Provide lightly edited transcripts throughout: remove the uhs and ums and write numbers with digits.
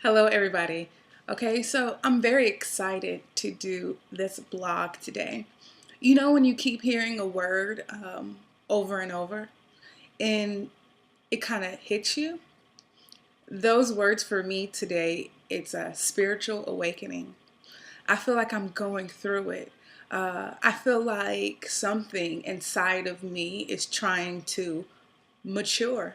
Hello, everybody. Okay, so I'm very excited to do this blog today. You know, when you keep hearing a word over and over and it kind of hits you, those words for me today, it's a spiritual awakening. I feel like I'm going through it. I feel like something inside of me is trying to mature.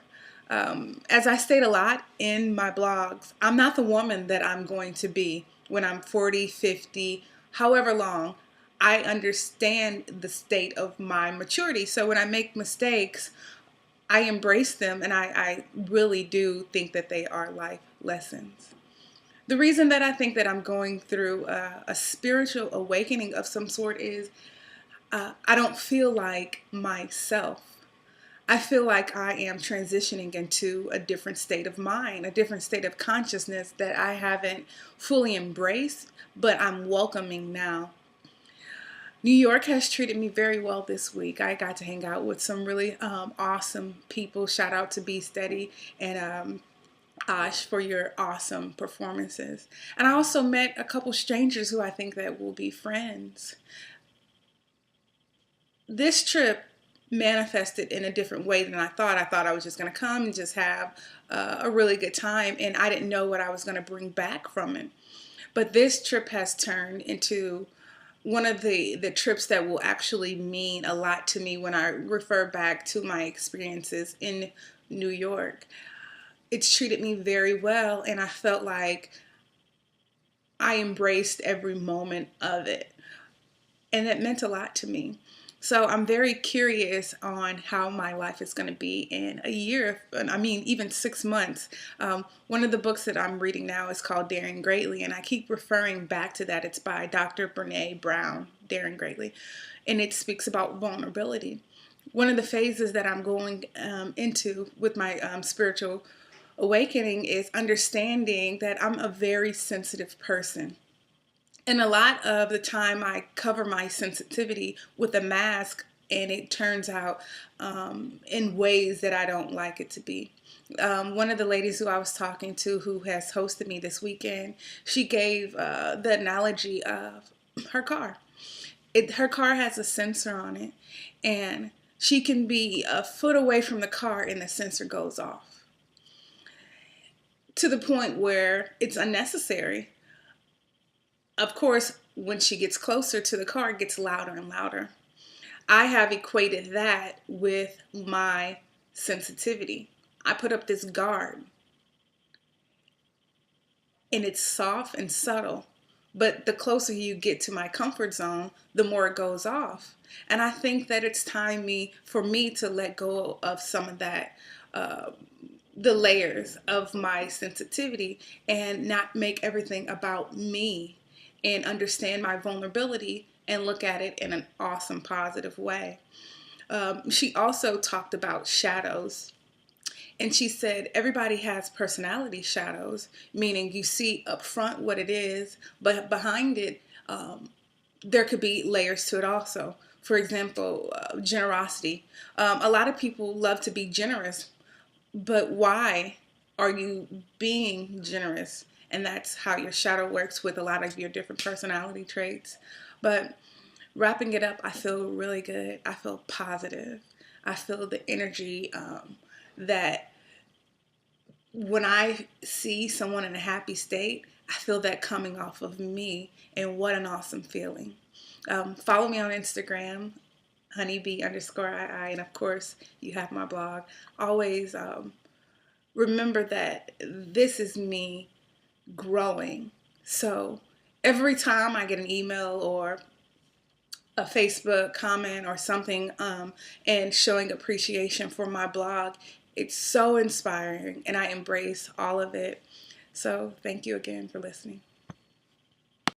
As I state a lot in my blogs, I'm not the woman that I'm going to be when I'm 40, 50, however long. I understand the state of my maturity. So when I make mistakes, I embrace them and I really do think that they are life lessons. The reason that I think that I'm going through a spiritual awakening of some sort is I don't feel like myself. I feel like I am transitioning into a different state of mind, a different state of consciousness that I haven't fully embraced, but I'm welcoming now. New York has treated me very well this week. I got to hang out with some really awesome people. Shout out to Be Steady and Ash for your awesome performances. And I also met a couple strangers who I think that will be friends. This trip manifested in a different way than I thought. I thought I was just going to come and just have a really good time, and I didn't know what I was going to bring back from it. But this trip has turned into one of the trips that will actually mean a lot to me when I refer back to my experiences in New York. It's treated me very well, and I felt like I embraced every moment of it. And it meant a lot to me. So I'm very curious on how my life is going to be in a year. I mean, even 6 months. One of the books that I'm reading now is called Daring Greatly, and I keep referring back to that. It's by Dr. Brene Brown, Daring Greatly, and it speaks about vulnerability. One of the phases that I'm going into with my spiritual awakening is understanding that I'm a very sensitive person. And a lot of the time, I cover my sensitivity with a mask, and it turns out in ways that I don't like it to be. One of the ladies who I was talking to, who has hosted me this weekend, she gave the analogy of her car. Her car has a sensor on it, and she can be a foot away from the car, and the sensor goes off to the point where it's unnecessary. Of course, when she gets closer to the car, it gets louder and louder. I have equated that with my sensitivity. I put up this guard, and it's soft and subtle. But the closer you get to my comfort zone, the more it goes off. And I think that it's time for me to let go of some of that, the layers of my sensitivity, and not make everything about me, and understand my vulnerability and look at it in an awesome, positive way. She also talked about shadows. And she said everybody has personality shadows, meaning you see up front what it is, but behind it, there could be layers to it also. For example, generosity. A lot of people love to be generous, but why are you being generous? And that's how your shadow works with a lot of your different personality traits. But wrapping it up, I feel really good. I feel positive. I feel the energy that when I see someone in a happy state, I feel that coming off of me, and what an awesome feeling. Follow me on Instagram, honeybee_II, and of course, you have my blog. Always remember that this is me growing. So every time I get an email or a Facebook comment or something, and showing appreciation for my blog, it's so inspiring, and I embrace all of it. So thank you again for listening.